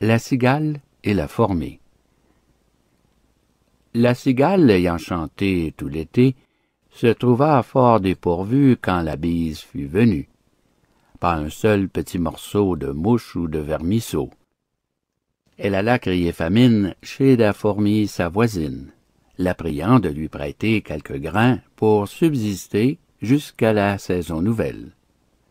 La cigale et la fourmi. La cigale, ayant chanté tout l'été, se trouva fort dépourvue quand la bise fut venue. Pas un seul petit morceau de mouche ou de vermisseau. Elle alla crier famine chez la fourmi sa voisine, la priant de lui prêter quelques grains pour subsister jusqu'à la saison nouvelle.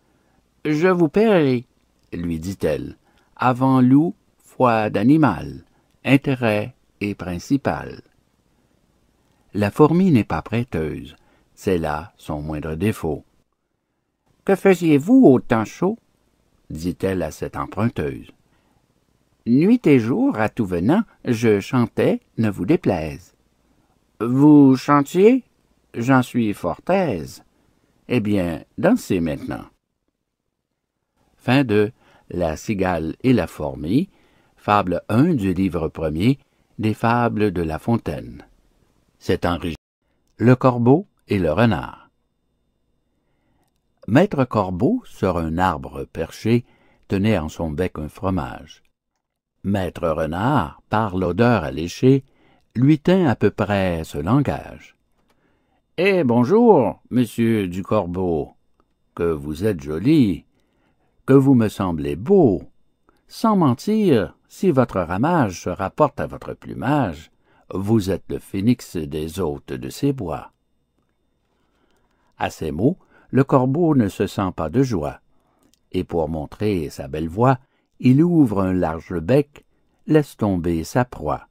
« Je vous paierai, » lui dit-elle, « avant loup, foi d'animal, intérêt et principal. » La fourmi n'est pas prêteuse, c'est là son moindre défaut. « Que faisiez-vous au temps chaud? » dit-elle à cette emprunteuse. « Nuit et jour, à tout venant, je chantais, ne vous déplaise. »« Vous chantiez? J'en suis fort aise. Eh bien, dansez maintenant. » Fin de La cigale et la fourmi, fable 1 du livre premier des fables de La Fontaine. C'est enregistré. Le corbeau et le renard. Maître Corbeau, sur un arbre perché, tenait en son bec un fromage. Maître Renard, par l'odeur alléchée, lui tint à peu près ce langage. « Eh bonjour, monsieur du Corbeau, que vous êtes joli, que vous me semblez beau. Sans mentir, si votre ramage se rapporte à votre plumage, vous êtes le phénix des hôtes de ces bois. » À ces mots, le corbeau ne se sent pas de joie, et pour montrer sa belle voix, il ouvre un large bec, laisse tomber sa proie.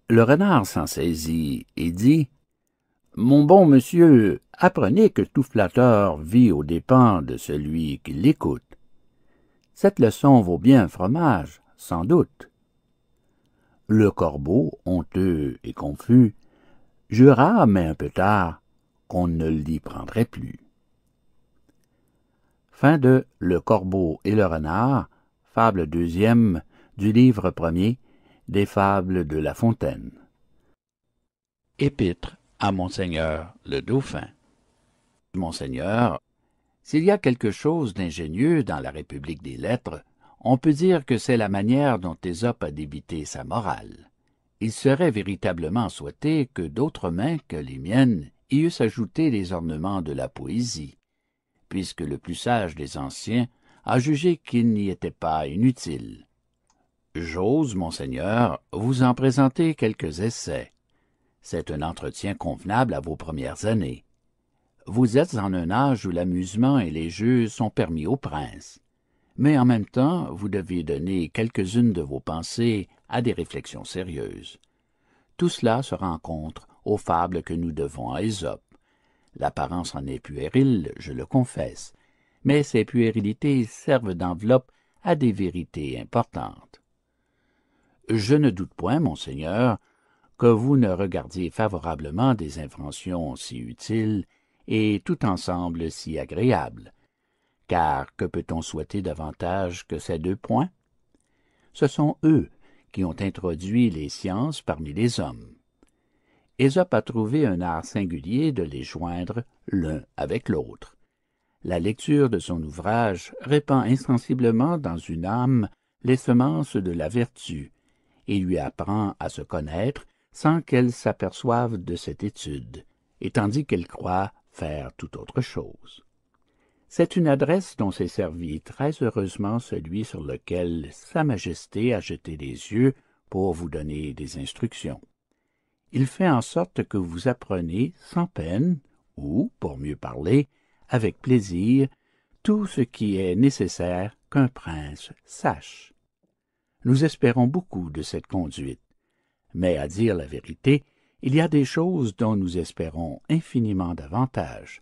Le renard s'en saisit et dit « Mon bon monsieur, apprenez que tout flatteur vit aux dépens de celui qui l'écoute. Cette leçon vaut bien un fromage, sans doute. » Le corbeau, honteux et confus, jura, mais un peu tard, qu'on ne l'y prendrait plus. Fin de Le corbeau et le renard, fable 2e du livre 1er des fables de La Fontaine. Épître à Monseigneur le Dauphin. Monseigneur, s'il y a quelque chose d'ingénieux dans la République des lettres, on peut dire que c'est la manière dont Ésope a débité sa morale. Il serait véritablement souhaité que d'autres mains que les miennes y eussent ajouté les ornements de la poésie, puisque le plus sage des anciens a jugé qu'il n'y était pas inutile. J'ose, monseigneur, vous en présenter quelques essais. C'est un entretien convenable à vos premières années. Vous êtes en un âge où l'amusement et les jeux sont permis aux princes, mais en même temps vous devez donner quelques-unes de vos pensées à des réflexions sérieuses. Tout cela se rencontre aux fables que nous devons à Ésope. L'apparence en est puérile, je le confesse, mais ces puérilités servent d'enveloppe à des vérités importantes. Je ne doute point, monseigneur, que vous ne regardiez favorablement des inventions si utiles et tout ensemble si agréables, car que peut-on souhaiter davantage que ces 2 points? Ce sont eux qui ont introduit les sciences parmi les hommes. Ésope a trouvé un art singulier de les joindre l'un avec l'autre. La lecture de son ouvrage répand insensiblement dans une âme les semences de la vertu et lui apprend à se connaître sans qu'elle s'aperçoive de cette étude, et tandis qu'elle croit faire tout autre chose. C'est une adresse dont s'est servi très heureusement celui sur lequel Sa Majesté a jeté les yeux pour vous donner des instructions. Il fait en sorte que vous apprenez sans peine, ou, pour mieux parler, avec plaisir, tout ce qui est nécessaire qu'un prince sache. Nous espérons beaucoup de cette conduite, mais à dire la vérité, il y a des choses dont nous espérons infiniment davantage.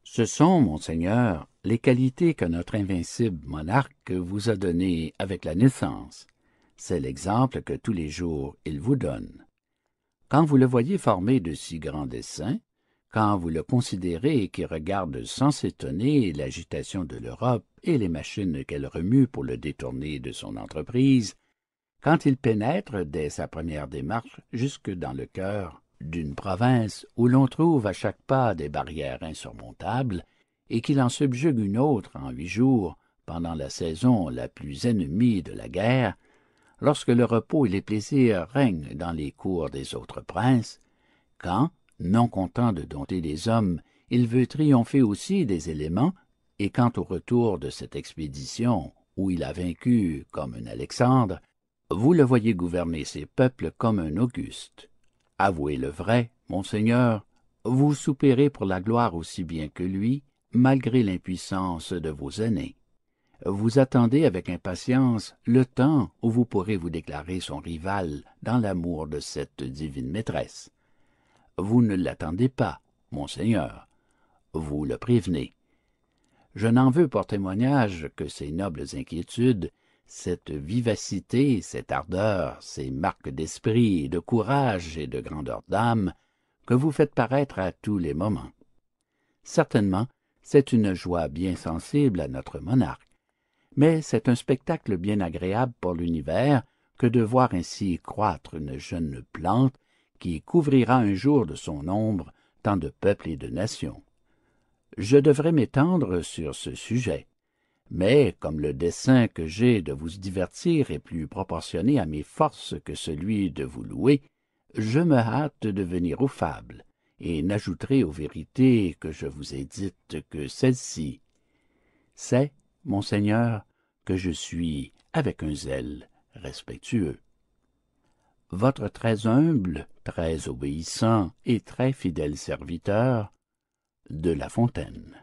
Ce sont, monseigneur, les qualités que notre invincible monarque vous a données avec la naissance. C'est l'exemple que tous les jours il vous donne. Quand vous le voyez former de si grands desseins, quand vous le considérez et qui regarde sans s'étonner l'agitation de l'Europe et les machines qu'elle remue pour le détourner de son entreprise, quand il pénètre dès sa première démarche jusque dans le cœur d'une province où l'on trouve à chaque pas des barrières insurmontables et qu'il en subjugue une autre en 8 jours pendant la saison la plus ennemie de la guerre, lorsque le repos et les plaisirs règnent dans les cours des autres princes, quand, non content de dompter les hommes, il veut triompher aussi des éléments, et quand au retour de cette expédition, où il a vaincu comme un Alexandre, vous le voyez gouverner ces peuples comme un Auguste. Avouez le vrai, monseigneur, vous soupirez pour la gloire aussi bien que lui, malgré l'impuissance de vos aînés. Vous attendez avec impatience le temps où vous pourrez vous déclarer son rival dans l'amour de cette divine maîtresse. Vous ne l'attendez pas, monseigneur, vous le prévenez. Je n'en veux pour témoignage que ces nobles inquiétudes, cette vivacité, cette ardeur, ces marques d'esprit, de courage et de grandeur d'âme que vous faites paraître à tous les moments. Certainement, c'est une joie bien sensible à notre monarque, mais c'est un spectacle bien agréable pour l'univers que de voir ainsi croître une jeune plante qui couvrira un jour de son ombre tant de peuples et de nations. Je devrais m'étendre sur ce sujet, mais comme le dessein que j'ai de vous divertir est plus proportionné à mes forces que celui de vous louer, je me hâte de venir aux fables, et n'ajouterai aux vérités que je vous ai dites que celle-ci. C'est, monseigneur, que je suis avec un zèle respectueux. Votre très humble, très obéissant et très fidèle serviteur, de La Fontaine.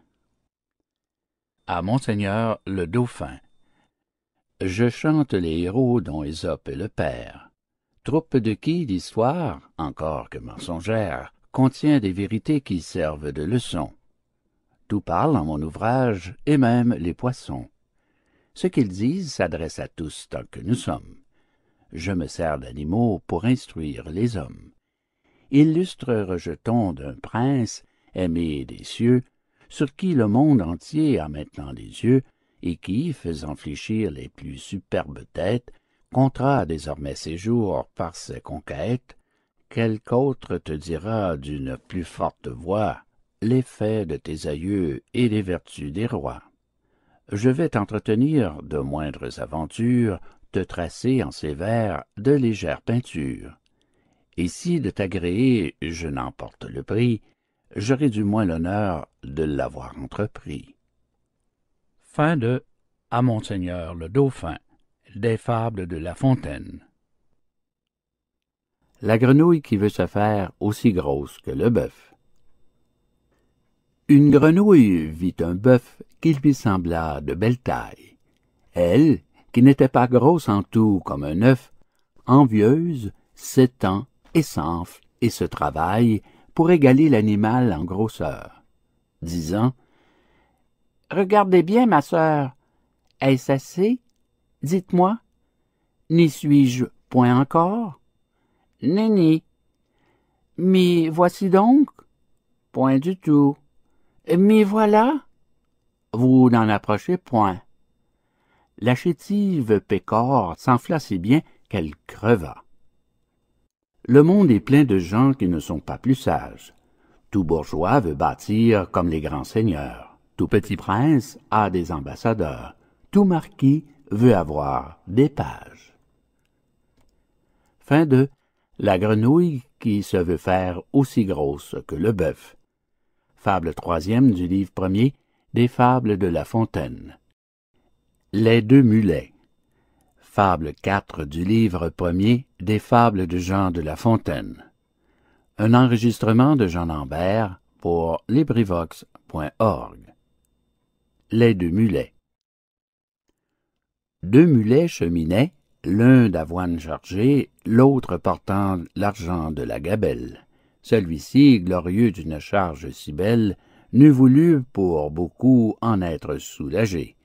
À Monseigneur le Dauphin. Je chante les héros dont Ésope est le père, troupe de qui l'histoire, encore que mensongère, contient des vérités qui servent de leçon. Tout parle en mon ouvrage, et même les poissons. Ce qu'ils disent s'adresse à tous tant que nous sommes. Je me sers d'animaux pour instruire les hommes. Illustre rejeton d'un prince, aimé des cieux, sur qui le monde entier a maintenant les yeux, et qui, faisant fléchir les plus superbes têtes, comptera désormais ses jours par ses conquêtes, quelque autre te dira d'une plus forte voix les faits de tes aïeux et les vertus des rois. Je vais t'entretenir de moindres aventures, te tracer en ces vers de légères peintures. Et si de t'agréer je n'emporte le prix, j'aurai du moins l'honneur de l'avoir entrepris. Fin de À Monseigneur le Dauphin, des fables de La Fontaine. La grenouille qui veut se faire aussi grosse que le bœuf. Une grenouille vit un bœuf qui lui sembla de belle taille. Elle, qui n'était pas grosse en tout comme un œuf, envieuse, s'étend et s'enfle et se travaille pour égaler l'animal en grosseur, disant « Regardez bien, ma sœur, est-ce assez? Dites-moi, n'y suis-je point encore? Nenni. M'y voici donc? Point du tout. M'y voilà? Vous n'en approchez point. » La chétive pécore s'enfla si bien qu'elle creva. Le monde est plein de gens qui ne sont pas plus sages. Tout bourgeois veut bâtir comme les grands seigneurs. Tout petit prince a des ambassadeurs. Tout marquis veut avoir des pages. Fin de La grenouille qui se veut faire aussi grosse que le bœuf. Fable troisième du livre premier des Fables de La Fontaine. Les deux mulets. Fable 4 du livre premier des Fables de Jean de La Fontaine. Un enregistrement de Jean Lambert pour LibriVox.org. Les deux mulets. Deux mulets cheminaient, l'un d'avoine chargé, l'autre portant l'argent de la gabelle. Celui-ci, glorieux d'une charge si belle, n'eût voulu pour beaucoup en être soulagé.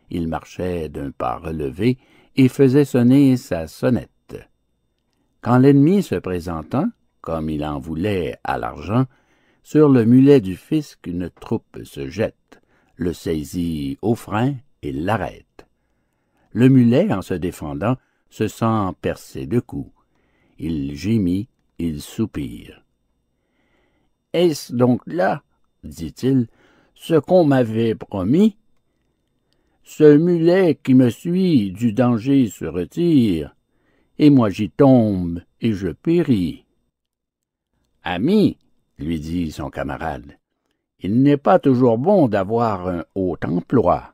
Il marchait d'un pas relevé et faisait sonner sa sonnette. Quand l'ennemi se présentant, comme il en voulait à l'argent, sur le mulet du fisc une troupe se jette, le saisit au frein et l'arrête. Le mulet, en se défendant, se sent percé de coups. Il gémit, il soupire. « Est-ce donc là, dit-il, ce qu'on m'avait promis? Ce mulet qui me suit du danger se retire, et moi j'y tombe, et je péris. » « Ami, » lui dit son camarade, « il n'est pas toujours bon d'avoir un haut emploi.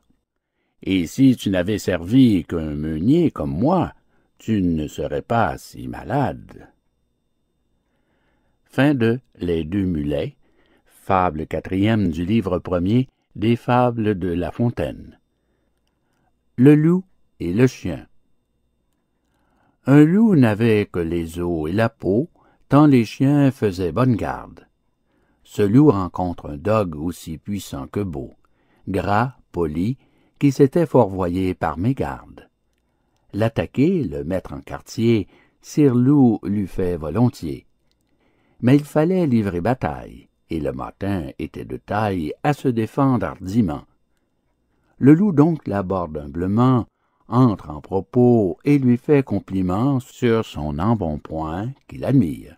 Et si tu n'avais servi qu'un meunier comme moi, tu ne serais pas si malade. » Fin de Les Deux Mulets, fable quatrième du livre premier des Fables de La Fontaine. Le loup et le chien. Un loup n'avait que les os et la peau, tant les chiens faisaient bonne garde. Ce loup rencontre un dogue aussi puissant que beau, gras, poli, qui s'était fourvoyé par mégarde. L'attaquer, le mettre en quartier, Sire Loup l'eût fait volontiers. Mais il fallait livrer bataille, et le mâtin était de taille à se défendre hardiment. Le loup donc l'aborde humblement, entre en propos et lui fait compliment sur son embonpoint qu'il admire.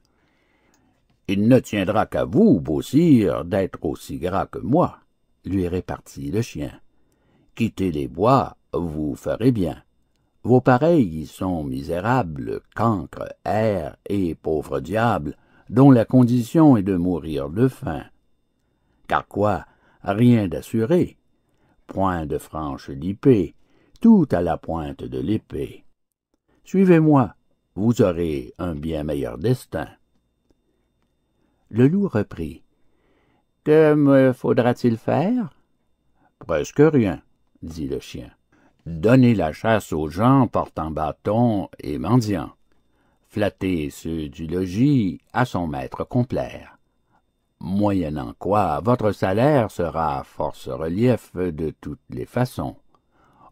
« Il ne tiendra qu'à vous, beau sire, d'être aussi gras que moi, » lui répartit le chien. « Quittez les bois, vous ferez bien. Vos pareils y sont misérables, cancres, hères et pauvres diables, dont la condition est de mourir de faim. Car quoi, rien d'assuré, point de franche lippée, tout à la pointe de l'épée. Suivez-moi, vous aurez un bien meilleur destin. » Le loup reprit. « Que me faudra-t-il faire? »« Presque rien, » dit le chien. « Donnez la chasse aux gens portant bâton et mendiants. Flattez ceux du logis à son maître complaire. Moyennant quoi votre salaire sera force relief de toutes les façons.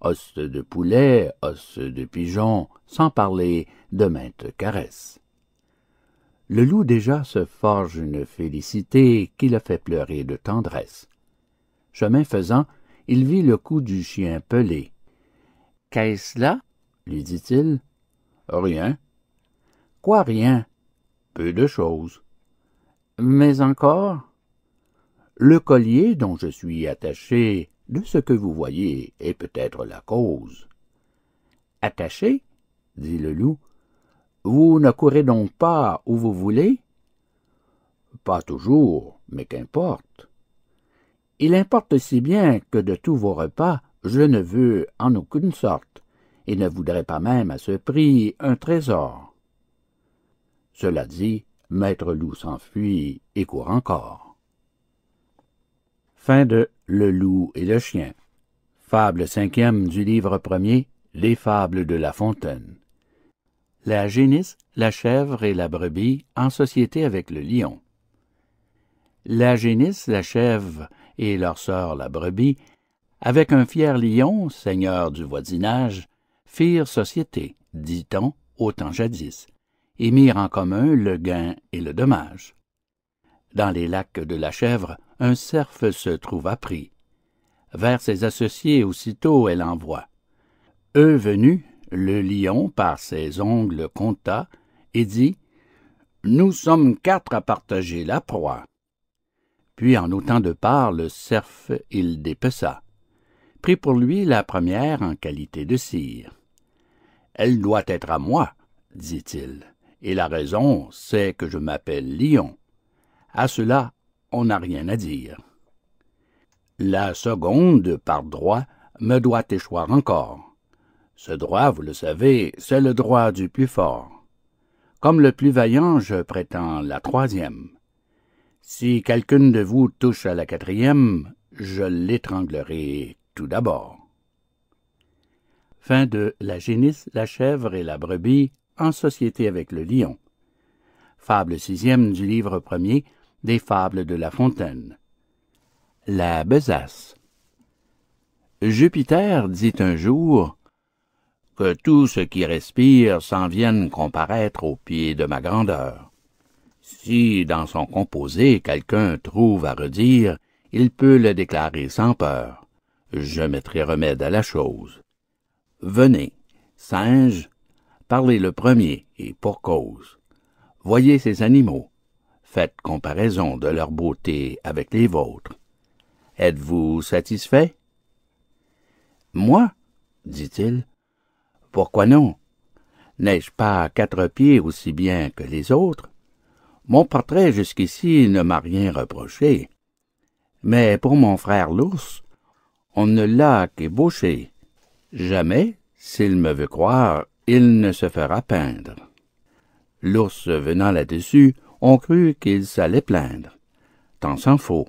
Os de poulet, os de pigeon, sans parler de maintes caresses. » Le loup déjà se forge une félicité qui le fait pleurer de tendresse. Chemin faisant, il vit le cou du chien pelé. « Qu'est-ce là? » lui dit-il. « Rien. »« Quoi rien? »« Peu de choses. »« Mais encore? »« Le collier dont je suis attaché, de ce que vous voyez, est peut-être la cause. »« Attaché? » dit le loup. « Vous ne courez donc pas où vous voulez? »« Pas toujours, mais qu'importe. »« Il importe si bien que de tous vos repas, je ne veux en aucune sorte, et ne voudrais pas même à ce prix un trésor. » Cela dit, Maître Loup s'enfuit et court encore. Fin de Le loup et le chien. Fable cinquième du livre premier des Fables de La Fontaine. La génisse, la chèvre et la brebis en société avec le lion. La génisse, la chèvre et leur sœur la brebis, avec un fier lion, seigneur du voisinage, firent société, dit-on, au temps jadis, et mirent en commun le gain et le dommage. Dans les lacs de la chèvre, un cerf se trouva pris. Vers ses associés aussitôt elle envoie. Eux venus, le lion par ses ongles compta et dit « Nous sommes 4 à partager la proie. » Puis en autant de parts le cerf il dépeça, prit pour lui la première en qualité de sire. « Elle doit être à moi, dit-il, et la raison c'est que je m'appelle Lion. À cela on n'a rien à dire. La seconde, par droit, me doit échoir encore. Ce droit, vous le savez, c'est le droit du plus fort. Comme le plus vaillant, je prétends la troisième. Si quelqu'une de vous touche à la quatrième, je l'étranglerai tout d'abord. » Fin de La génisse, la chèvre et la brebis en société avec le lion. Fable sixième du livre premier des Fables de La Fontaine. La besace. Jupiter dit un jour « Que tout ce qui respire s'en vienne comparaître aux pieds de ma grandeur. Si dans son composé quelqu'un trouve à redire, il peut le déclarer sans peur. Je mettrai remède à la chose. Venez, singes, parlez le premier et pour cause. Voyez ces animaux, faites comparaison de leur beauté avec les vôtres. Êtes-vous satisfait? » « Moi, dit-il, pourquoi non? N'ai-je pas 4 pieds aussi bien que les autres? Mon portrait jusqu'ici ne m'a rien reproché. Mais pour mon frère l'ours, on ne l'a qu'ébauché. Jamais, s'il me veut croire, il ne se fera peindre. L'ours venant là-dessus, on crut qu'il s'allait plaindre. Tant s'en faut.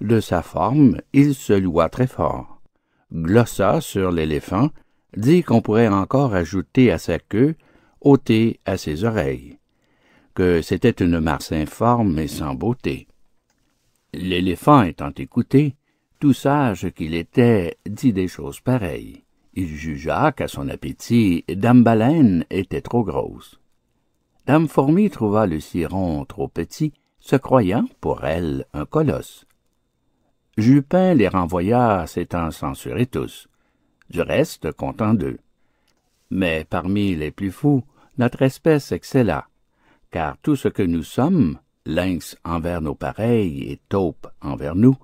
De sa forme, il se loua très fort. Glossa sur l'éléphant, dit qu'on pourrait encore ajouter à sa queue, ôter à ses oreilles, que c'était une masse informe et sans beauté. L'éléphant étant écouté, tout sage qu'il était, dit des choses pareilles. Il jugea qu'à son appétit, Dame Baleine était trop grosse. Dame Fourmi trouva le ciron trop petit, se croyant, pour elle, un colosse. Jupin les renvoya, s'étant censurés tous, du reste content d'eux. Mais parmi les plus fous, notre espèce excella, car tout ce que nous sommes, lynx envers nos pareils et taupe envers nous,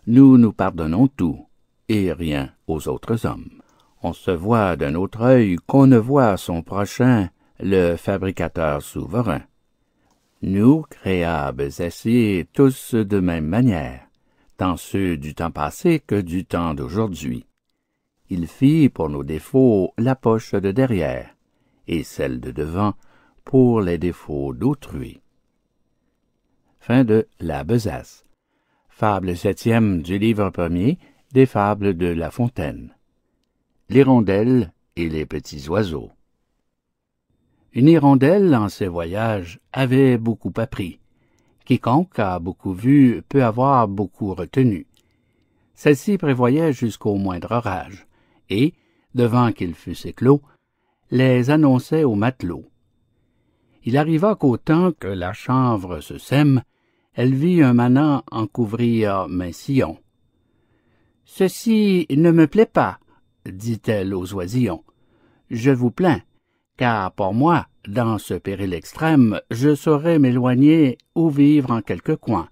nous nous pardonnons tout, et rien aux autres hommes. On se voit d'un autre œil qu'on ne voit son prochain, le fabricateur souverain. Nous créables assez tous de même manière, tant ceux du temps passé que du temps d'aujourd'hui. Il fit pour nos défauts la poche de derrière, et celle de devant pour les défauts d'autrui. Fin de La Besace. Fable 7e du livre 1er des Fables de La Fontaine. L'hirondelle et les petits oiseaux. Une hirondelle, en ses voyages, avait beaucoup appris. Quiconque a beaucoup vu peut avoir beaucoup retenu. Celle-ci prévoyait jusqu'au moindre orage, et, devant qu'ils fussent éclos, les annonçait aux matelots. Il arriva qu'au temps que la chanvre se sème, elle vit un manant en couvrir maint sillon. « Ceci ne me plaît pas, dit-elle aux oisillons. Je vous plains, car pour moi, dans ce péril extrême, je saurais m'éloigner ou vivre en quelque coin.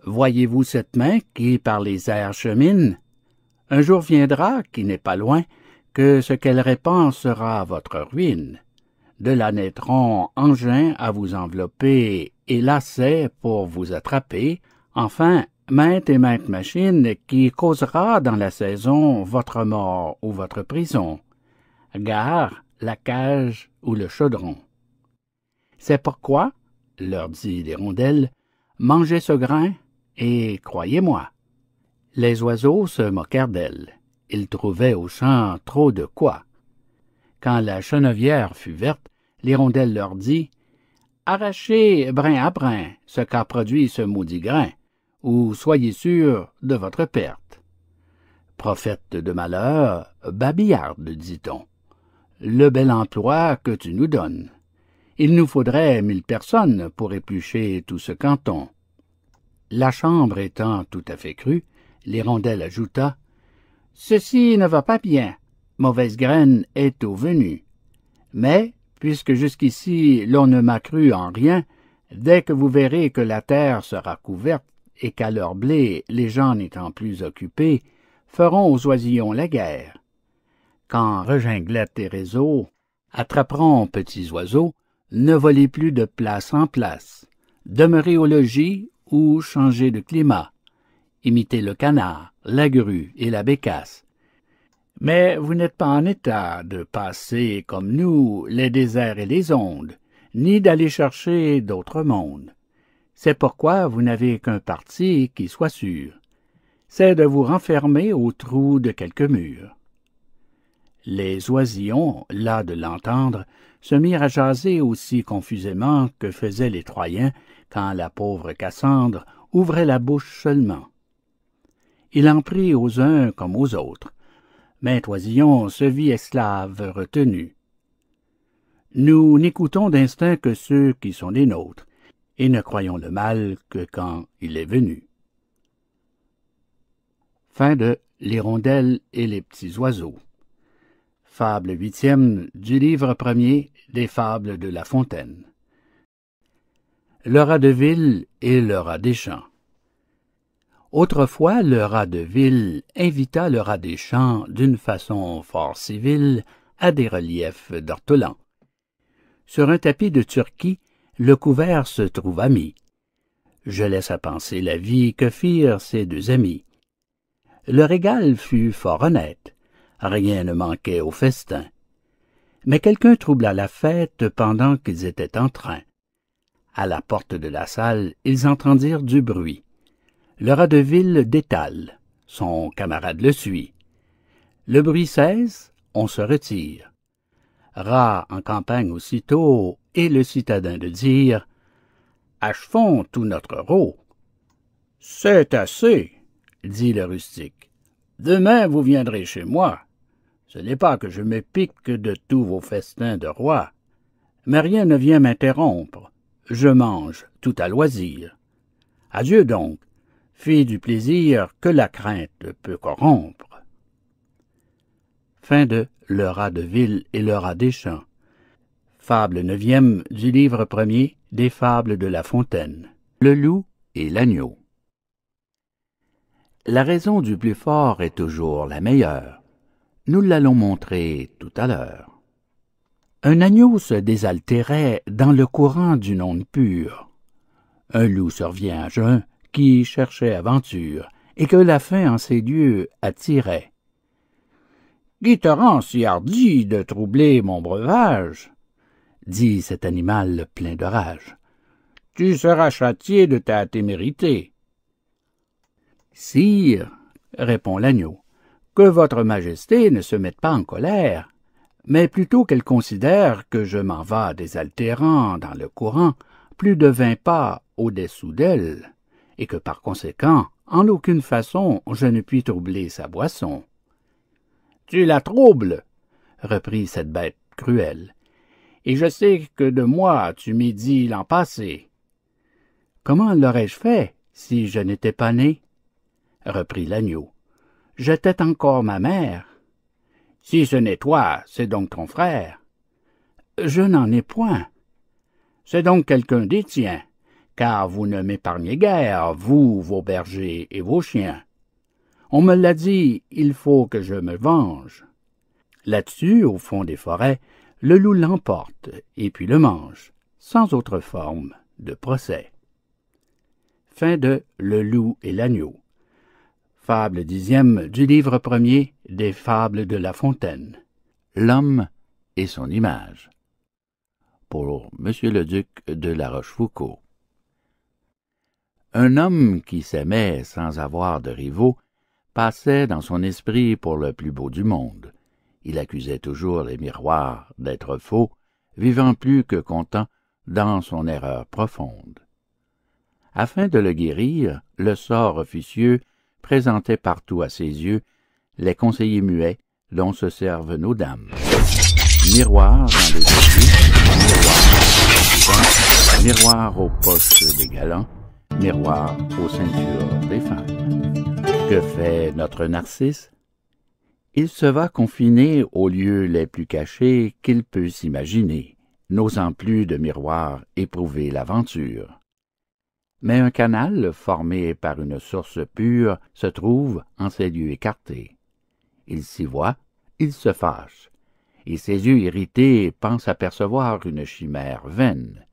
Voyez-vous cette main qui par les airs chemine? Un jour viendra, qui n'est pas loin, que ce qu'elle répand sera votre ruine. De là naîtront engins à vous envelopper et lacets pour vous attraper, enfin, maintes et maintes machines qui causera dans la saison votre mort ou votre prison. Gare, la cage ou le chaudron. C'est pourquoi, leur dit l'hirondelle, mangez ce grain et croyez-moi. Les oiseaux se moquèrent d'elle. Ils trouvaient au champ trop de quoi. Quand la chenevière fut verte, l'hirondelle leur dit « Arrachez brin à brin ce qu'a produit ce maudit grain, ou soyez sûrs de votre perte. » Prophète de malheur, babillarde, dit-on. Le bel emploi que tu nous donnes. Il nous faudrait 1000 personnes pour éplucher tout ce canton. La chambre étant tout à fait crue, l'hirondelle ajouta « Ceci ne va pas bien, mauvaise graine est au venu. Mais, puisque jusqu'ici l'on ne m'a cru en rien, dès que vous verrez que la terre sera couverte et qu'à leur blé, les gens n'étant plus occupés, feront aux oisillons la guerre. Quand reginglettes et réseaux attraperont petits oiseaux, ne volez plus de place en place, demeurez au logis ou changez de climat, imitez le canard, la grue et la bécasse. Mais vous n'êtes pas en état de passer comme nous les déserts et les ondes, ni d'aller chercher d'autres mondes. C'est pourquoi vous n'avez qu'un parti qui soit sûr, c'est de vous renfermer au trou de quelque mur. » Les oisillons, las de l'entendre, se mirent à jaser aussi confusément que faisaient les Troyens quand la pauvre Cassandre ouvrait la bouche seulement. Il en prit aux uns comme aux autres. Maint oisillon se vit esclave retenu. Nous n'écoutons d'instinct que ceux qui sont les nôtres, et ne croyons le mal que quand il est venu. Fin de L'hirondelle et les petits oiseaux. Fable 8e du livre 1er des Fables de La Fontaine. Le rat de ville et le rat des champs. Autrefois, le rat de ville invita le rat des champs d'une façon fort civile à des reliefs d'ortolans. Sur un tapis de Turquie, le couvert se trouva mis. Je laisse à penser la vie que firent ces deux amis. Le régal fut fort honnête, rien ne manquait au festin. Mais quelqu'un troubla la fête pendant qu'ils étaient en train. À la porte de la salle, ils entendirent du bruit. Le rat de ville détale, son camarade le suit. Le bruit cesse, on se retire. Rat en campagne aussitôt, et le citadin de dire « Achevons tout notre rôt. »« C'est assez, » dit le rustique. « Demain vous viendrez chez moi. Ce n'est pas que je me pique de tous vos festins de roi, mais rien ne vient m'interrompre. Je mange tout à loisir. Adieu donc, fille du plaisir que la crainte peut corrompre. » Fin de Le rat de ville et le rat des champs. Fable 9e du livre 1er des Fables de La Fontaine. Le loup et l'agneau. La raison du plus fort est toujours la meilleure. Nous l'allons montrer tout à l'heure. Un agneau se désaltérait dans le courant d'une onde pure. Un loup survient à jeun qui cherchait aventure et que la faim en ces lieux attirait. « Qui te rend si hardi de troubler mon breuvage? » dit cet animal plein de rage. « Tu seras châtié de ta témérité. »« Sire, » répond l'agneau, « que votre majesté ne se mette pas en colère, mais plutôt qu'elle considère que je m'en vas désaltérant dans le courant plus de 20 pas au-dessous d'elle, et que par conséquent, en aucune façon, je ne puis troubler sa boisson. »« Tu la troubles, » reprit cette bête cruelle, « et je sais que de moi tu m'y dis l'an passé. »« Comment l'aurais-je fait, si je n'étais pas né? » reprit l'agneau. « J'étais encore ma mère. »« Si ce n'est toi, c'est donc ton frère. »« Je n'en ai point. »« C'est donc quelqu'un des tiens, car vous ne m'épargnez guère, vous, vos bergers et vos chiens. On me l'a dit, il faut que je me venge. » Là-dessus, au fond des forêts, le loup l'emporte et puis le mange, sans autre forme de procès. Fin de Le loup et l'agneau. Fable 10e du livre 1er des Fables de La Fontaine. L'homme et son image. Pour Monsieur le Duc de La Rochefoucauld. Un homme qui s'aimait sans avoir de rivaux passait dans son esprit pour le plus beau du monde. Il accusait toujours les miroirs d'être faux, vivant plus que content dans son erreur profonde. Afin de le guérir, le sort officieux présentait partout à ses yeux les conseillers muets dont se servent nos dames. Miroir dans les yeux, miroir aux poches des galants, miroir aux ceintures des femmes. Que fait notre Narcisse? Il se va confiner aux lieux les plus cachés qu'il peut s'imaginer, n'osant plus de miroir éprouver l'aventure. Mais un canal, formé par une source pure, se trouve en ces lieux écartés. Il s'y voit, il se fâche, et ses yeux irrités pensent apercevoir une chimère vaine.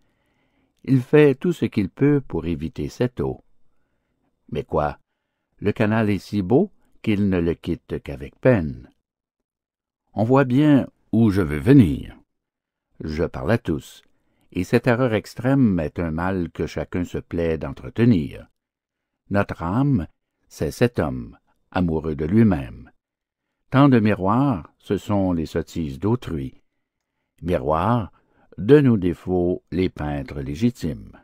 Il fait tout ce qu'il peut pour éviter cette eau. Mais quoi? Le canal est si beau qu'il ne le quitte qu'avec peine. On voit bien où je veux venir. Je parle à tous, et cette erreur extrême est un mal que chacun se plaît d'entretenir. Notre âme, c'est cet homme, amoureux de lui-même. Tant de miroirs, ce sont les sottises d'autrui. Miroirs, de nos défauts, les peintres légitimes.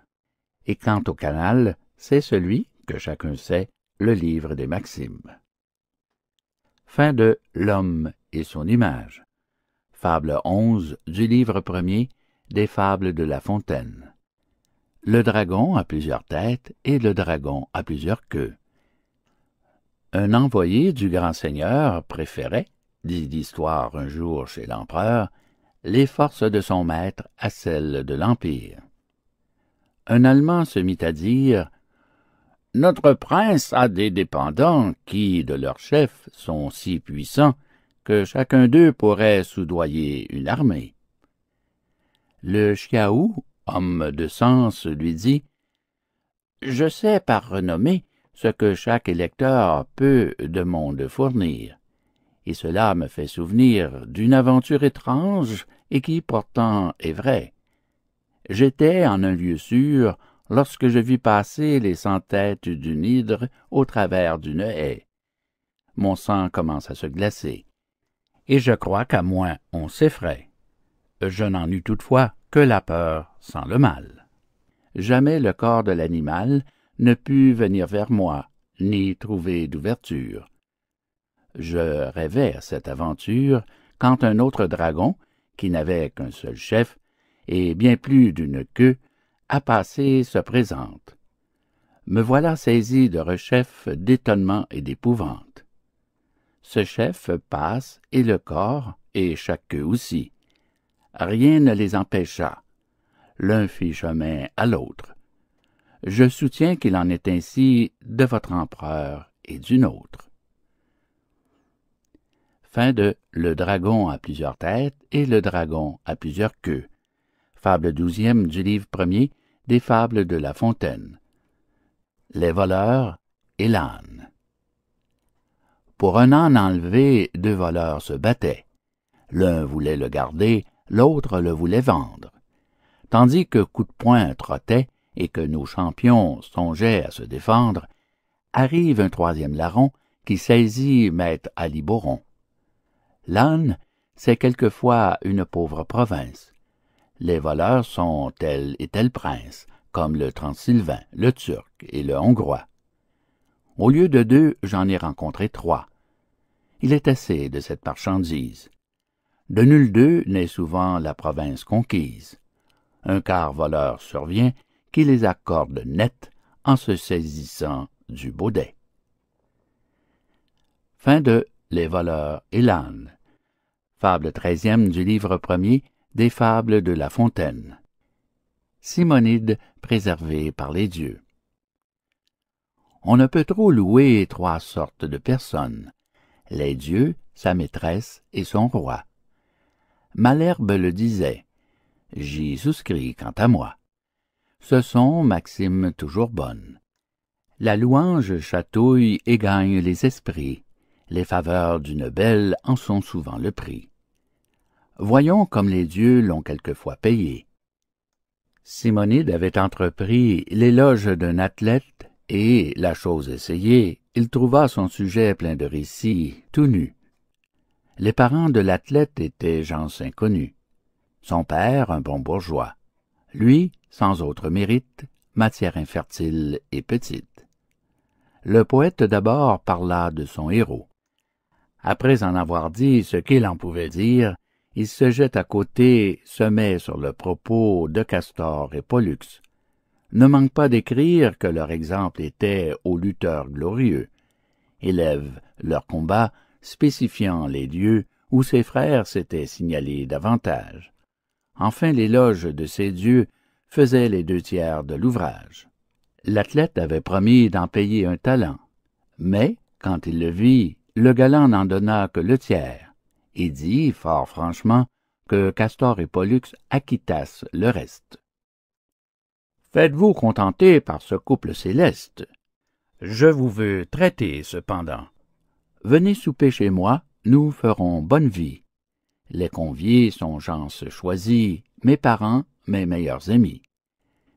Et quant au canal, c'est celui, que chacun sait, le livre des maximes. Fin de L'homme et son image. Fable 11 du livre 1er des Fables de La Fontaine. Le dragon a plusieurs têtes et le dragon a plusieurs queues. Un envoyé du grand seigneur préférait, dit l'histoire un jour chez l'empereur, les forces de son maître à celles de l'Empire. Un Allemand se mit à dire « Notre prince a des dépendants qui, de leur chef, sont si puissants que chacun d'eux pourrait soudoyer une armée. » Le Chiaou, homme de sens, lui dit « Je sais par renommée ce que chaque électeur peut de monde fournir, et cela me fait souvenir d'une aventure étrange et qui pourtant est vraie. J'étais en un lieu sûr lorsque je vis passer les 100 têtes d'une hydre au travers d'une haie. Mon sang commence à se glacer, et je crois qu'à moins on s'effraie. Je n'en eus toutefois que la peur sans le mal. Jamais le corps de l'animal ne put venir vers moi, ni trouver d'ouverture. Je rêvais à cette aventure quand un autre dragon, qui n'avait qu'un seul chef, et bien plus d'une queue, à passer se présente. Me voilà saisi de rechef, d'étonnement et d'épouvante. Ce chef passe, et le corps, et chaque queue aussi. Rien ne les empêcha. L'un fit chemin à l'autre. Je soutiens qu'il en est ainsi de votre empereur et du nôtre. Fin de Le dragon à plusieurs têtes et le dragon à plusieurs queues. Fable 12e du livre 1er des Fables de La Fontaine. Les voleurs et l'âne. Pour un âne enlevé, 2 voleurs se battaient. L'un voulait le garder, l'autre le voulait vendre. Tandis que coup de poing trottait et que nos champions songeaient à se défendre, arrive un 3e larron qui saisit maître Aliboron. L'âne, c'est quelquefois une pauvre province. Les voleurs sont tel et tel prince, comme le Transylvain, le Turc et le Hongrois. Au lieu de 2, j'en ai rencontré 3. Il est assez de cette marchandise. De nul d'eux n'est souvent la province conquise. Un quart voleur survient qui les accorde net en se saisissant du baudet. Fin de Les voleurs et l'âne. Fable 13e du livre 1er des Fables de La Fontaine. Simonide préservée par les dieux. On ne peut trop louer 3 sortes de personnes, les dieux, sa maîtresse et son roi. Malherbe le disait, j'y souscris quant à moi. Ce sont maximes toujours bonnes. La louange chatouille et gagne les esprits, les faveurs d'une belle en sont souvent le prix. Voyons comme les dieux l'ont quelquefois payé. Simonide avait entrepris l'éloge d'un athlète, et, la chose essayée, il trouva son sujet plein de récits, tout nu. Les parents de l'athlète étaient gens inconnus. Son père, un bon bourgeois. Lui, sans autre mérite, matière infertile et petite. Le poète d'abord parla de son héros. Après en avoir dit ce qu'il en pouvait dire, il se jette à côté, se met sur le propos de Castor et Pollux. Ne manque pas d'écrire que leur exemple était aux lutteurs glorieux. Élève leur combat, spécifiant les lieux où ses frères s'étaient signalés davantage. Enfin l'éloge de ces dieux faisait les 2/3 de l'ouvrage. L'athlète avait promis d'en payer un talent, mais, quand il le vit, le galant n'en donna que le tiers, et dit, fort franchement, que Castor et Pollux acquittassent le reste. Faites-vous contenter par ce couple céleste. Je vous veux traiter, cependant. Venez souper chez moi, nous ferons bonne vie. Les conviés sont gens choisis, mes parents, mes meilleurs amis.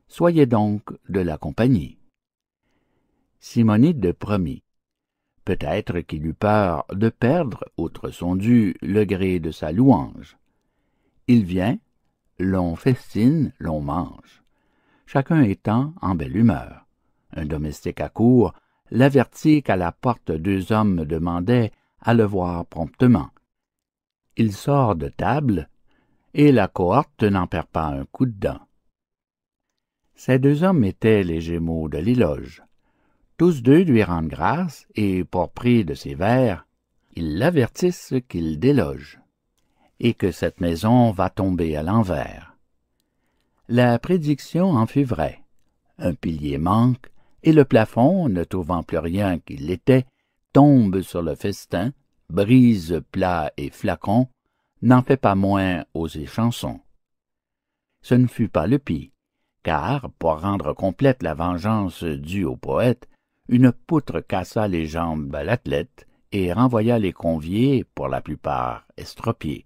Soyez donc de la compagnie. Simonide promit. Peut-être qu'il eut peur de perdre, outre son dû, le gré de sa louange. Il vient, l'on festine, l'on mange. Chacun étant en belle humeur. Un domestique à court l'avertit qu'à la porte 2 hommes demandaient à le voir promptement. Il sort de table, et la cohorte n'en perd pas un coup de dent. Ces 2 hommes étaient les Gémeaux de l'éloge. Tous 2 lui rendent grâce, et pour prix de ses vers, ils l'avertissent qu'il déloge, et que cette maison va tomber à l'envers. La prédiction en fut vraie. Un pilier manque, et le plafond, ne trouvant plus rien qui l'était, tombe sur le festin, brise plats et flacons, n'en fait pas moins aux échansons. Ce ne fut pas le pis, car, pour rendre complète la vengeance due au poète, une poutre cassa les jambes à l'athlète et renvoya les conviés, pour la plupart estropiés.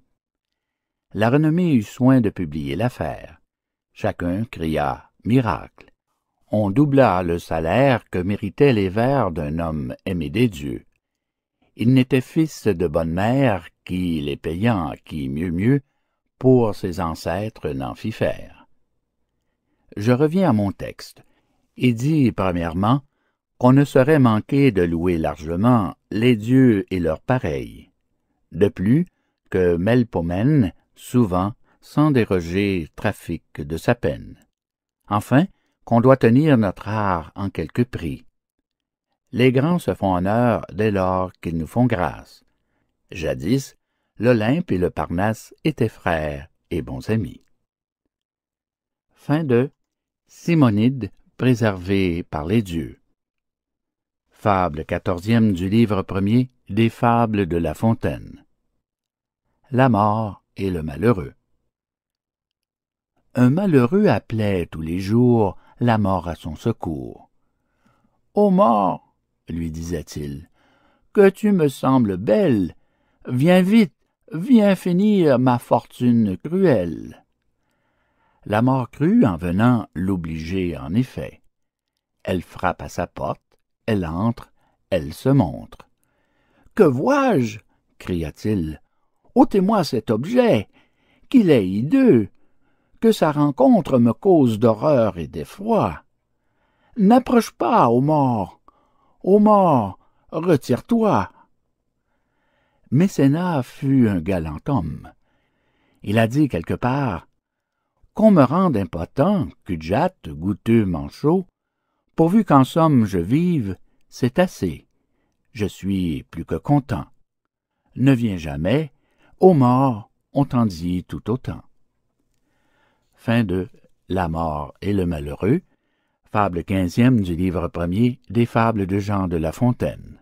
La renommée eut soin de publier l'affaire. Chacun cria « miracle ». On doubla le salaire que méritaient les vers d'un homme aimé des dieux. Il n'était fils de bonne mère qui, les payant, qui mieux, pour ses ancêtres n'en fit faire. Je reviens à mon texte, et dis premièrement qu'on ne saurait manquer de louer largement les dieux et leurs pareils. De plus, que Melpomène, souvent, sans déroger, trafique de sa peine. Enfin, qu'on doit tenir notre art en quelque prix. Les grands se font honneur dès lors qu'ils nous font grâce. Jadis, l'Olympe et le Parnasse étaient frères et bons amis. Fin de Simonide, préservée par les dieux. Fable 14e du livre 1er des Fables de La Fontaine. La mort et le malheureux. Un malheureux appelait tous les jours la mort à son secours. « Ô mort, lui disait-il, que tu me sembles belle, viens vite, viens finir ma fortune cruelle. » La mort crut, en venant, l'obliger en effet. Elle frappe à sa porte, elle entre, elle se montre. « Que vois-je? » cria-t-il. « Ôtez-moi cet objet, qu'il est hideux, que sa rencontre me cause d'horreur et d'effroi. N'approche pas, ô mort, retire-toi. » Mécénas fut un galant homme. Il a dit quelque part « Qu'on me rende impotent, cul-de-jatte, goûteux, manchot, pourvu qu'en somme je vive, c'est assez. Je suis plus que content. Ne viens jamais, ô mort, on t'en dit tout autant. » Fin de La mort et le malheureux, fable 15e du livre 1er des Fables de Jean de La Fontaine.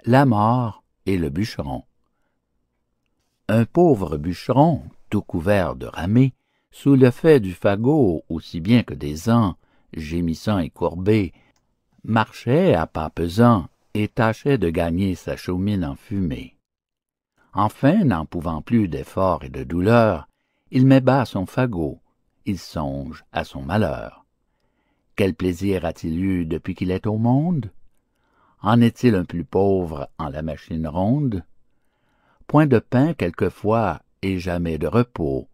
La mort et le bûcheron. Un pauvre bûcheron, tout couvert de ramée, sous le fait du fagot aussi bien que des ans, gémissant et courbé, marchait à pas pesants et tâchait de gagner sa chaumine enfumée. Enfin, n'en pouvant plus d'effort et de douleur, il met bas son fagot, il songe à son malheur. Quel plaisir a-t-il eu depuis qu'il est au monde? En est-il un plus pauvre en la machine ronde? Point de pain quelquefois et jamais de repos.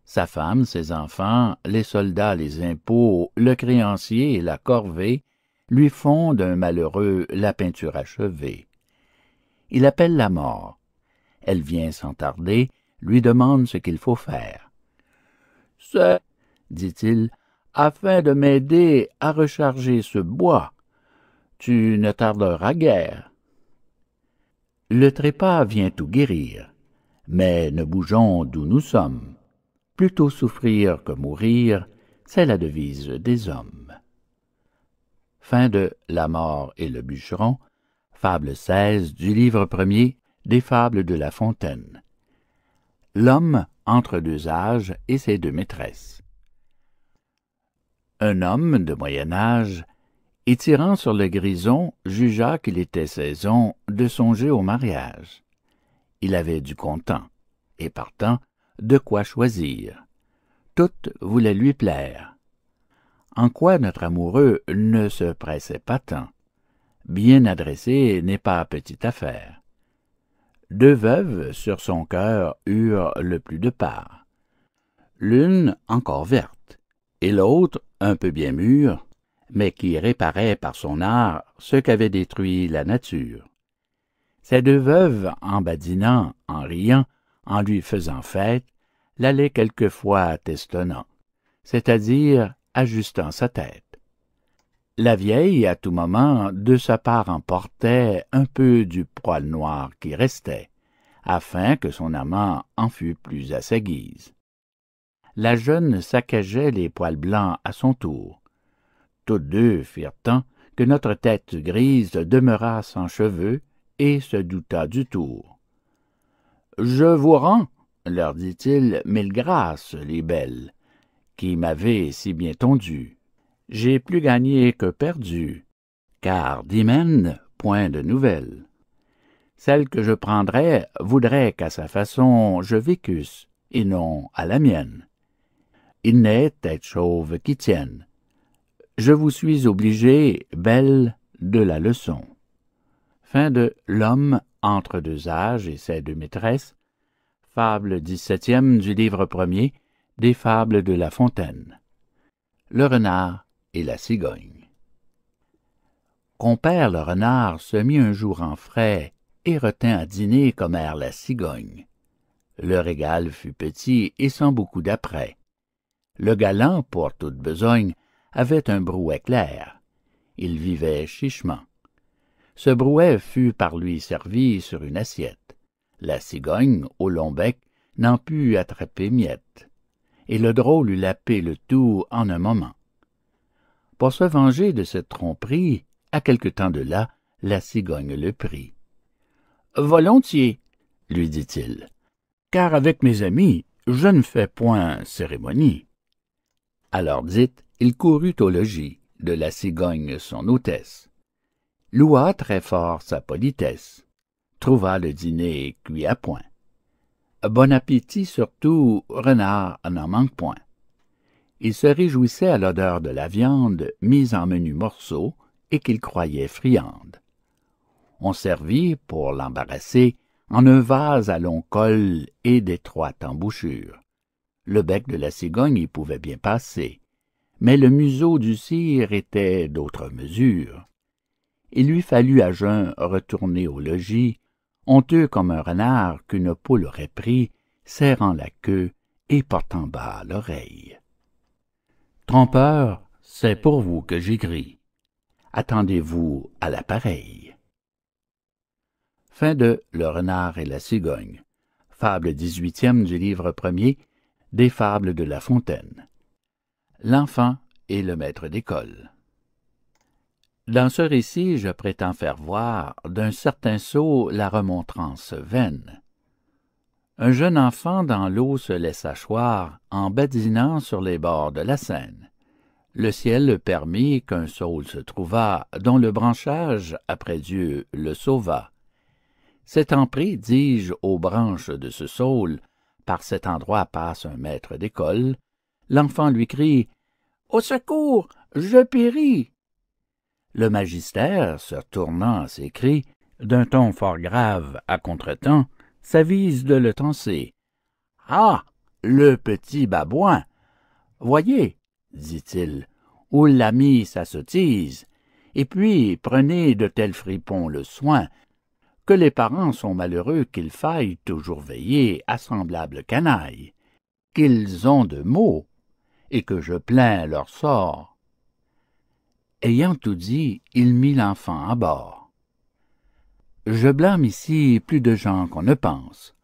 Sa femme, ses enfants, les soldats, les impôts, le créancier et la corvée lui font d'un malheureux la peinture achevée. Il appelle la mort. Elle vient sans tarder, lui demande ce qu'il faut faire. « C'est, dit-il, afin de m'aider à recharger ce bois. Tu ne tarderas guère. » Le trépas vient tout guérir, mais ne bougeons d'où nous sommes. Plutôt souffrir que mourir, c'est la devise des hommes. Fin de La mort et le bûcheron, fable 16 du livre 1er des Fables de La Fontaine. L'homme entre deux âges et ses deux maîtresses. Un homme de moyen âge, étirant sur le grison, jugea qu'il était saison de songer au mariage. Il avait du content, et partant, de quoi choisir. Toutes voulaient lui plaire. En quoi notre amoureux ne se pressait pas tant? Bien adressé n'est pas petite affaire. Deux veuves sur son cœur eurent le plus de part. L'une encore verte, et l'autre un peu bien mûre, mais qui réparait par son art ce qu'avait détruit la nature. Ces deux veuves, en badinant, en riant, en lui faisant fête, l'allaient quelquefois testonnant, c'est-à-dire ajustant sa tête. La vieille, à tout moment, de sa part emportait un peu du poil noir qui restait, afin que son amant en fût plus à sa guise. La jeune saccageait les poils blancs à son tour. Toutes deux firent tant que notre tête grise demeura sans cheveux et se douta du tour. « Je vous rends, leur dit-il, mille grâces, les belles, qui m'avez si bien tondu. J'ai plus gagné que perdu, car d'hymen point de nouvelles. Celle que je prendrais voudrait qu'à sa façon je vécusse, et non à la mienne. Il n'est tête chauve qui tienne. Je vous suis obligé, belle, de la leçon. Fin de L'homme entre deux âges et ses deux maîtresses, fable 17e du livre premier des fables de La Fontaine. Le renard et la cigogne. Compère le renard se mit un jour en frais et retint à dîner commère la cigogne. Le régal fut petit et sans beaucoup d'apprêt. Le galant, pour toute besogne, avait un brouet clair. Il vivait chichement. Ce brouet fut par lui servi sur une assiette. La cigogne, au long bec, n'en put attraper miette. Et le drôle eut lapé le tout en un moment. Pour se venger de cette tromperie, à quelque temps de là, la cigogne le prit. « Volontiers, lui dit-il, car avec mes amis, je ne fais point cérémonie. » Alors dite, il courut au logis de la cigogne son hôtesse. Loua très fort sa politesse, trouva le dîner cuit à point. Bon appétit surtout, renard n'en manque point. Il se réjouissait à l'odeur de la viande mise en menus morceaux et qu'il croyait friande. On servit, pour l'embarrasser, en un vase à long col et d'étroite embouchure. Le bec de la cigogne y pouvait bien passer, mais le museau du cire était d'autre mesure. Il lui fallut à jeun retourner au logis, honteux comme un renard qu'une poule aurait pris, serrant la queue et portant bas l'oreille. Trompeur, c'est pour vous que j'écris. Attendez-vous à l'appareil. Fin de Le renard et la cigogne. Fable 18e du livre premier des fables de La Fontaine. L'enfant et le maître d'école. Dans ce récit, je prétends faire voir d'un certain sot la remontrance vaine. Un jeune enfant dans l'eau se laissa choir en badinant sur les bords de la Seine. Le ciel permit qu'un saule se trouva, dont le branchage, après Dieu, le sauva. S'étant pris, dis-je, aux branches de ce saule, par cet endroit passe un maître d'école, l'enfant lui crie « Au secours, je péris !» Le magister, se retournant, s'écrie, d'un ton fort grave à contretemps, s'avise de le tancer. « Ah, le petit babouin! Voyez, dit-il, où l'a mis sa sottise, et puis prenez de tels fripons le soin, que les parents sont malheureux qu'il faille toujours veiller à semblable canaille, qu'ils ont de maux, et que je plains leur sort. » Ayant tout dit, il mit l'enfant à bord. Je blâme ici plus de gens qu'on ne pense.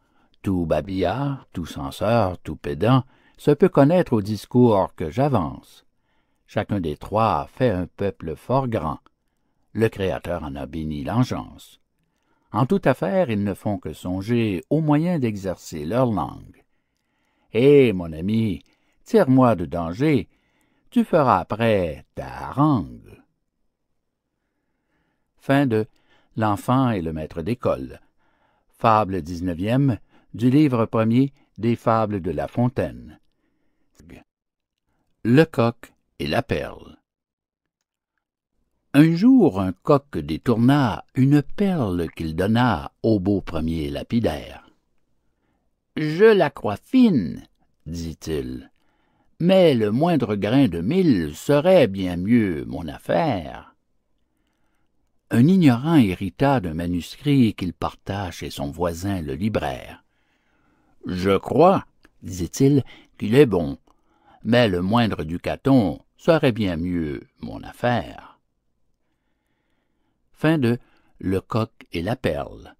Tout babillard, tout censeur, tout pédant se peut connaître au discours que j'avance. Chacun des trois fait un peuple fort grand. Le Créateur en a béni l'engeance. En toute affaire, ils ne font que songer aux moyens d'exercer leur langue. Eh, mon ami, tire-moi de danger, tu feras après ta harangue. Fin de L'enfant et le maître d'école. Fable 19e du livre premier des fables de La Fontaine. Le coq et la perle. Un jour, un coq détourna une perle qu'il donna au beau premier lapidaire. « Je la crois fine, dit-il, mais le moindre grain de mil serait bien mieux mon affaire. » Un ignorant hérita d'un manuscrit qu'il porta chez son voisin le libraire. « Je crois, disait-il, qu'il est bon, mais le moindre ducaton serait bien mieux mon affaire. » Fin de Le coq et la perle.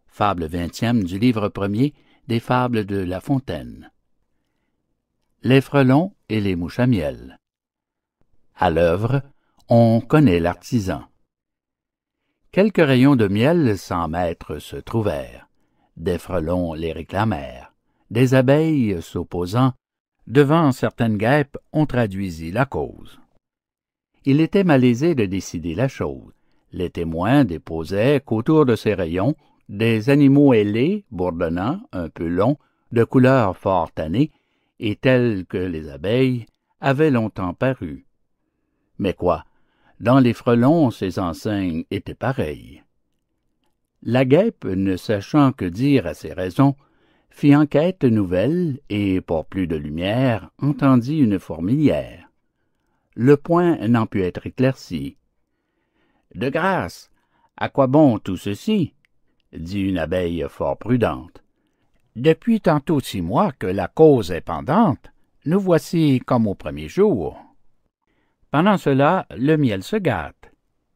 Fable 20e du livre premier des fables de La Fontaine. Les frelons et les mouches à miel. À l'œuvre, on connaît l'artisan. Quelques rayons de miel sans maître se trouvèrent. Des frelons les réclamèrent. Des abeilles s'opposant, Devant certaines guêpes, on traduisit la cause. Il était malaisé de décider la chose. Les témoins déposaient qu'autour de ces rayons, des animaux ailés, bourdonnants, un peu longs, de couleur fort tannée, et tels que les abeilles, avaient longtemps paru. Mais quoi? Dans les frelons, ces enseignes étaient pareilles. La guêpe, ne sachant que dire à ces raisons, fit enquête nouvelle et, pour plus de lumière, entendit une fourmilière. Le point n'en put être éclairci. « De grâce, à quoi bon tout ceci? » dit une abeille fort prudente. « Depuis tantôt 6 mois que la cause est pendante, nous voici comme au premier jour. » Pendant cela, le miel se gâte.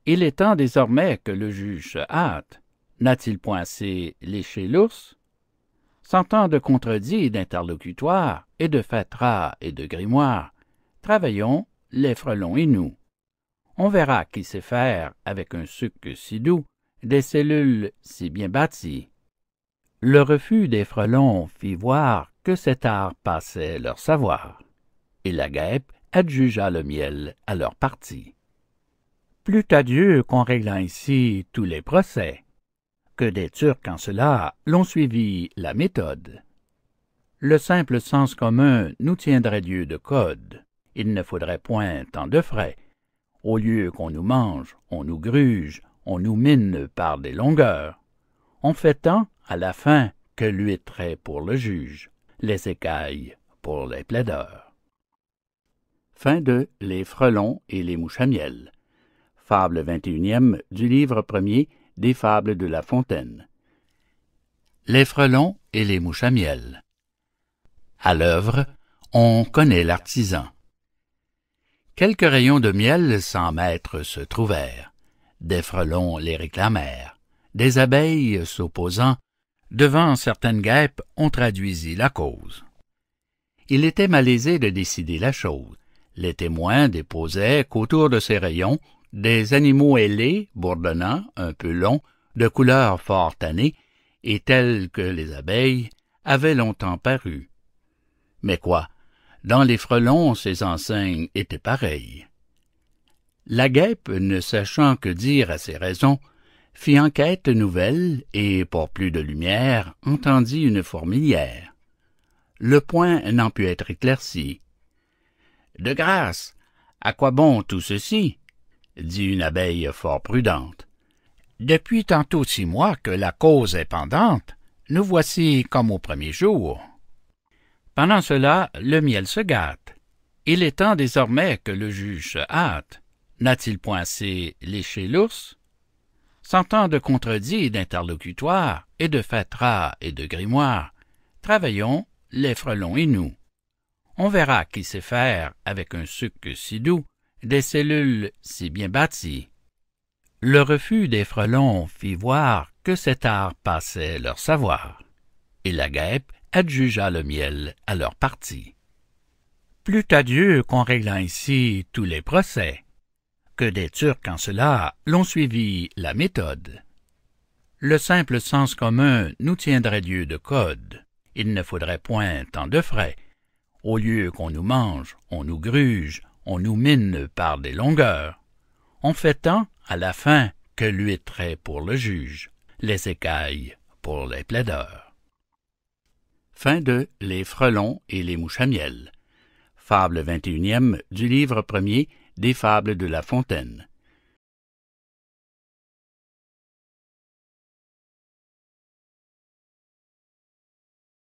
Il est temps désormais que le juge se hâte. N'a-t-il point assez léché l'ours? Sans tant de contredits, d'interlocutoires, et de fatras et de grimoires, travaillons, les frelons et nous. On verra qui sait faire, avec un suc si doux, des cellules si bien bâties. Le refus des frelons fit voir que cet art passait leur savoir, et la guêpe adjugea le miel à leur partie. Plût à Dieu qu'on réglant ici tous les procès, que des Turcs en cela l'ont suivi la méthode. Le simple sens commun nous tiendrait Dieu de code, il ne faudrait point tant de frais. Au lieu qu'on nous mange, on nous gruge, on nous mine par des longueurs. On fait tant, à la fin, que l'huître est pour le juge, les écailles pour les plaideurs. Fin de Les frelons et les mouches à miel. Fable 21e du livre 1er des Fables de La Fontaine. Les frelons et les mouches à miel. À l'œuvre, on connaît l'artisan. Quelques rayons de miel sans maître se trouvèrent. Des frelons les réclamèrent. Des abeilles s'opposant, devant certaines guêpes, on traduisit la cause. Il était malaisé de décider la chose. Les témoins déposaient qu'autour de ces rayons, des animaux ailés, bourdonnants, un peu longs, de couleur fort tannée, et tels que les abeilles, avaient longtemps paru. Mais quoi? Dans les frelons, ces enseignes étaient pareilles. La guêpe, ne sachant que dire à ces raisons, fit enquête nouvelle et, pour plus de lumière, entendit une fourmilière. Le point n'en put être éclairci. « De grâce, à quoi bon tout ceci? » dit une abeille fort prudente. « Depuis tantôt 6 mois que la cause est pendante, nous voici comme au premier jour. » Pendant cela, le miel se gâte. Il est temps désormais que le juge se hâte. N'a-t-il point assez léché l'ours? Sans tant de contredits, d'interlocutoires, et de fatras et de grimoires, travaillons, les frelons et nous. On verra qui sait faire, avec un suc si doux, des cellules si bien bâties. Le refus des frelons fit voir que cet art passait leur savoir, et la guêpe adjugea le miel à leur partie. Plût à Dieu qu'on réglant ici tous les procès, que des Turcs en cela l'ont suivi la méthode. Le simple sens commun nous tiendrait Dieu de code, il ne faudrait point tant de frais. Au lieu qu'on nous mange, on nous gruge, on nous mine par des longueurs. On fait tant, à la fin, que l'huître est pour le juge, les écailles pour les plaideurs. Fin de Les frelons et les mouches à miel. Fable 21e du livre 1er des Fables de La Fontaine.